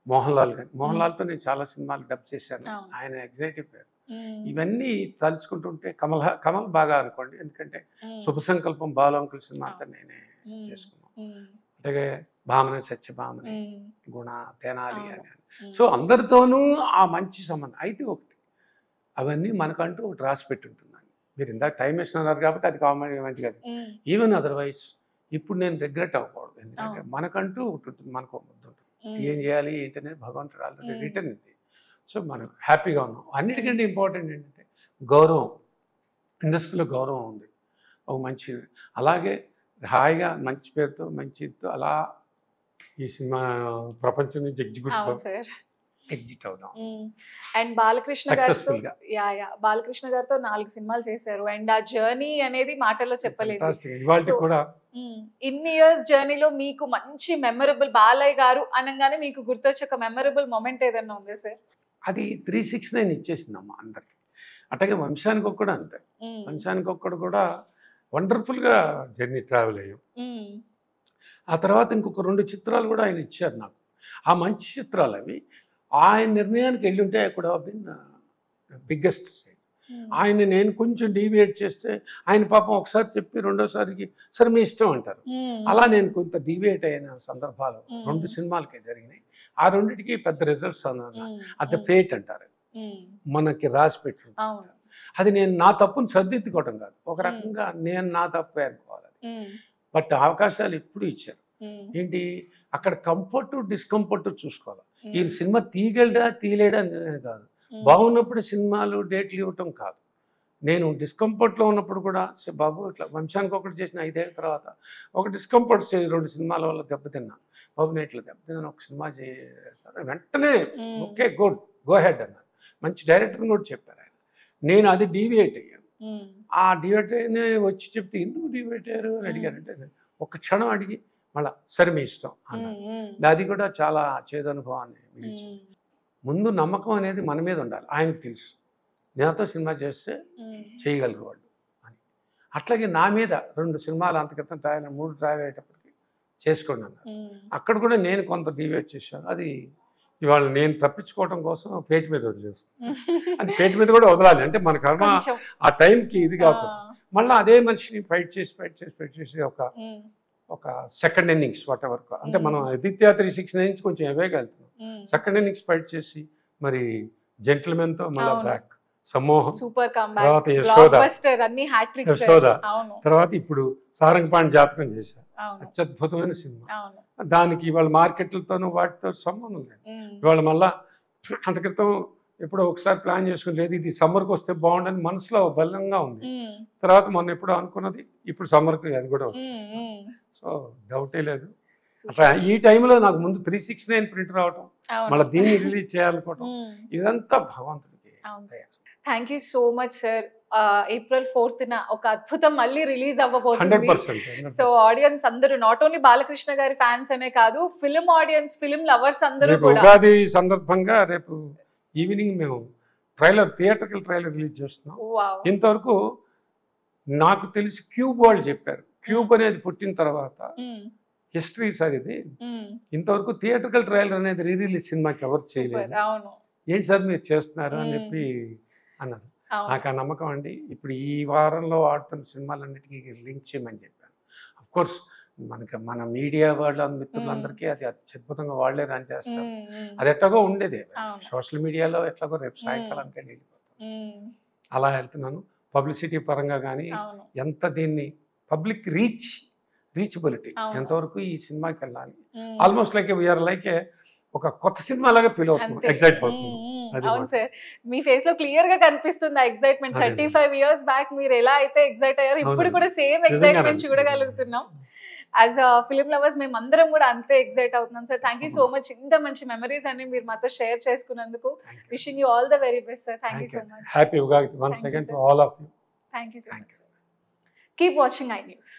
మోహన్ లాల్ కానీ, మోహన్ లాల్తో నేను చాలా సినిమాలు డబ్ చేశాను. ఆయన ఎగ్జైటివ్ పేరు. ఇవన్నీ తలుచుకుంటుంటే కమల్ బాగా అనుకోండి, ఎందుకంటే శుభ సంకల్పం బాలు అంకుల్ సినిమా అంతా నేనే చేసుకున్నాను. అలాగే భామన సత్యభామని, గుణ, తెనాలి అని. సో అందరితోనూ ఆ మంచి సంబంధం. అయితే ఒకటి అవన్నీ మనకంటూ ఒకటి రాసి పెట్టుంటున్నాను. మీరు ఇందాక టైం ఇస్తున్నారు కాబట్టి అది కామెడీ మంచిగా. ఈవెన్ అదర్వైజ్ ఇప్పుడు నేను రిగ్రెట్ అవ్వకూడదు, ఎందుకంటే మనకంటూ ఒకటి ఉంటుంది, మనకు ఒక ముద్ద ఉంటుంది. ఏం చేయాలి ఏంటనేది భగవంతుడు ఆల్రెడీ రిటర్న్ ఉంది. సో మనం హ్యాపీగా ఉన్నాం. అన్నిటికంటే ఇంపార్టెంట్ ఏంటంటే గౌరవం, ఇండస్ట్రీలో గౌరవం ఉంది ఒక మంచి. అలాగే హాయిగా మంచి పేరుతో మంచితో అలా ఈ సినిమా ప్రపంచం నుంచి ఎగ్జిట్ అవుదాం. అండ్ బాలకృష్ణ గారితో 4 సినిమాలు చేశారు. అండ్ ఆ జర్నీ అనేది మాటల్లో చెప్పలేదు. కూడా ఇన్ని ఇయర్స్ జర్నీలో మీకు మంచి మెమరబుల్ బాలయ్య గారు అనగానే మీకు గుర్తొచ్చే ఒక మెమరబుల్ మూమెంట్ ఏదైనా ఉందా సార్? అది 369 ఇచ్చేసిందమ్మా అందరికి. అట్లాగే వంశానికి ఒక్కడు అంతే. వంశానికి ఒక్కడు కూడా వండర్ఫుల్గా జర్నీ ట్రావెల్ అయ్యాం. ఆ తర్వాత ఇంకొక 2 చిత్రాలు కూడా ఆయన ఇచ్చారు నాకు. ఆ మంచి చిత్రాలు అవి. ఆయన నిర్ణయానికి వెళ్ళి ఉంటే అక్కడ బిగ్గెస్ట్ స్టేజ్. ఆయన నేను కొంచెం డీవియేట్ చేస్తే ఆయన పాపం ఒకసారి చెప్పి రెండోసారికి సరే మీ ఇష్టం అంటారు. అలా నేను కొంత డీవియేట్ అయిన సందర్భాలు 2 సినిమాలకే జరిగినాయి. ఆ 2టికి పెద్ద రిజల్ట్స్ అన్నారు. అది ఫేట్ అంటారు, మనకి రాసి పెట్టి. అది నేను నా తప్పును సర్దిద్దుకోవటం కాదు, ఒక రకంగా నేను నా తప్పు అనుకోవాలి. బట్ అవకాశాలు ఎప్పుడు ఇచ్చారు. ఏంటి అక్కడ కంఫర్ట్ డిస్కంఫర్ట్ చూసుకోవాలి. ఈ సినిమా తీయగలడా తీయలేడా అనేది కాదు, బాగున్నప్పుడు సినిమాలు డేట్లు ఇవ్వటం కాదు. నేను డిస్కంఫర్ట్లో ఉన్నప్పుడు కూడా బాబు ఇట్లా వంశానికి ఒకటి చేసిన 5 ఏళ్ళ తర్వాత ఒక డిస్కంఫర్ట్ 2 సినిమాల వల్ల దెబ్బతిన్నా. బాబు నేను ఇట్లా దెబ్బతిన్నాను, ఒక సినిమా చేస్తారు వెంటనే ఓకే గుడ్ గో హెడ్ అన్నారు. మంచి డైరెక్టర్ని కూడా చెప్పారు ఆయన. నేను అది డీవియేట్ అయ్యాను. ఆ డివేట్ అయినా వచ్చి చెప్తే ఎందుకు డివేట్ అయ్యారు అని అడిగారంటే ఒక క్షణం అడిగి మళ్ళా సరే మీ ఇష్టం అన్నారు. అది కూడా చాలా చేదనుభవాన్ని మిగిల్చింది. ముందు నమ్మకం అనేది మన మీద ఉండాలి. ఆయనకు తెలుసు నాతో సినిమా చేస్తే చేయగలరు వాళ్ళు అని. అట్లాగే నా మీద 2 సినిమాలు అంతక్రితం ట్రావెల్ 3 ట్రావెల్ అయ్యేటప్పటికి చేసుకోండి అన్నారు. అక్కడ కూడా నేను కొంత డివేట్ చేశాను. అది ఇవాళ నేను తప్పించుకోవడం కోసం ఫేట్ మీద వదిలేస్తాను. అది ఫేట్ మీద కూడా వదలాలి, అంటే మన కర్మ ఆ టైంకి ఇది కాకుండా మళ్ళీ అదే మనిషిని ఫైట్ చేసి ఒక సెకండ్ ఇన్నింగ్స్ వాట్ ఎవర్, అంటే మనం ఆదిత్య 369 నుంచి కొంచెం ఎవేగా వెళ్తున్నాం. సెకండ్ ఇన్నింగ్స్ ఫైట్ చేసి మరి జెంటిల్మెన్తో మళ్ళీ బ్యాక్ సమ్మోహం, తర్వాత యశోద, తర్వాత ఇప్పుడు సారంగపాణి జాతకం చేశారు. అత్యద్భుతమైన సినిమా. దానికి ఇవాళ మార్కెట్లతోనూ వాటితో సంబంధం లేదు. ఇవాళ మళ్ళా అంత క్రితం ఎప్పుడో ఒకసారి ప్లాన్ చేసుకుని లేదు ఇది సమ్మర్కి వస్తే బాగుండని మనసులో బలంగా ఉంది. తర్వాత మొన్న ఎప్పుడో అనుకున్నది ఇప్పుడు సమ్మర్కి అది కూడా వచ్చింది. సో డౌటే లేదు. అట్లా ఈ టైంలో నాకు ముందు 369 ప్రింట్ రావటం, మళ్ళీ దీన్ని రిలీజ్ చేయాలనుకోవటం, ఇదంతా భగవంతుడికి. Thank you so much sir. April 4th ఒక అద్భుతం మళ్ళీ రిలీజ్ అవ్వబోతుంది. సో ఆడియన్స్ అందరూ నాట్ ఓన్లీ బాలకృష్ణ గారి ఫ్యాన్స్ అనే కాదు, ఫిల్మ్ ఆడియన్స్, ఫిల్మ్ లవర్స్ అందరూ కూడా ఉగాది సందర్భంగా రేపు ఈవినింగ్ మేము థియేటర్కల్ ట్రైలర్ రిలీజ్ చేస్తున్నాం. ఇంతవరకు నాకు తెలిసి క్యూబ్ వాళ్ళు చెప్పారు, క్యూబ్ అనేది పుట్టిన తర్వాత హిస్టరీ సార్ ఇది. ఇంతవరకు థియేటర్కల్ ట్రైలర్ అనేది రిలీజ్ సినిమాకి ఎవరు చేయలేదు. ఏంటి సార్ మీరు చేస్తున్నారు అని చెప్పి అన్నారు. నాకు ఆ నమ్మకం అండి. ఇప్పుడు ఈ వారంలో ఆడుతున్న సినిమాలన్నిటికీ లింక్ చేయమని చెప్పాను. అఫ్కోర్స్ మన మీడియా వాళ్ళ మిత్రులందరికీ అది అత్యద్భుతంగా వాళ్లే రన్ చేస్తారు. అది ఎట్లాగో ఉండేది సోషల్ మీడియాలో, ఎట్లాగో రేపు సాయంకాలానికి వెళ్ళిపోతాం. అలా వెళ్తున్నాను. పబ్లిసిటీ పరంగా కానీ ఎంత దీన్ని పబ్లిక్ రీచబిలిటీ ఎంతవరకు ఈ సినిమాకి వెళ్ళాలి. Almost like we're like a ఒక కొత్త సినిమా లాగా ఫీల్ అవుతుంది, అంతే. ఎగ్జైట్ అవుతుంది. అది అవును మాట. సార్, మీ ఫేస్ లో క్లియర్ గా కనిపిస్తుంది ఆ ఎక్సైట్మెంట్. అదే. 35 ఇయర్స్ బ్యాక్ మీరు ఎలా అయితే ఎక్సైట్ అయ్యారు, ఇప్పుడు అవునండి. కూడా సేమ్ నిజంగానే. ఎక్సైట్మెంట్ చూడగలుగుతున్నాం. యాజ్ అ ఫిలిం లవర్స్ మేము అందరం కూడా అంతే ఎక్సైట్ అవుతున్నాం sir. Thank you so much, ఇంత మంచి మెమరీస్ అన్ని మీరు మాతో షేర్ చేసుకున్నందుకు. Wishing you all the very best sir. Thank you so much. Happy Ugadi once Thank you, again to sir. All of you. Thank you so much. Keep watching I news.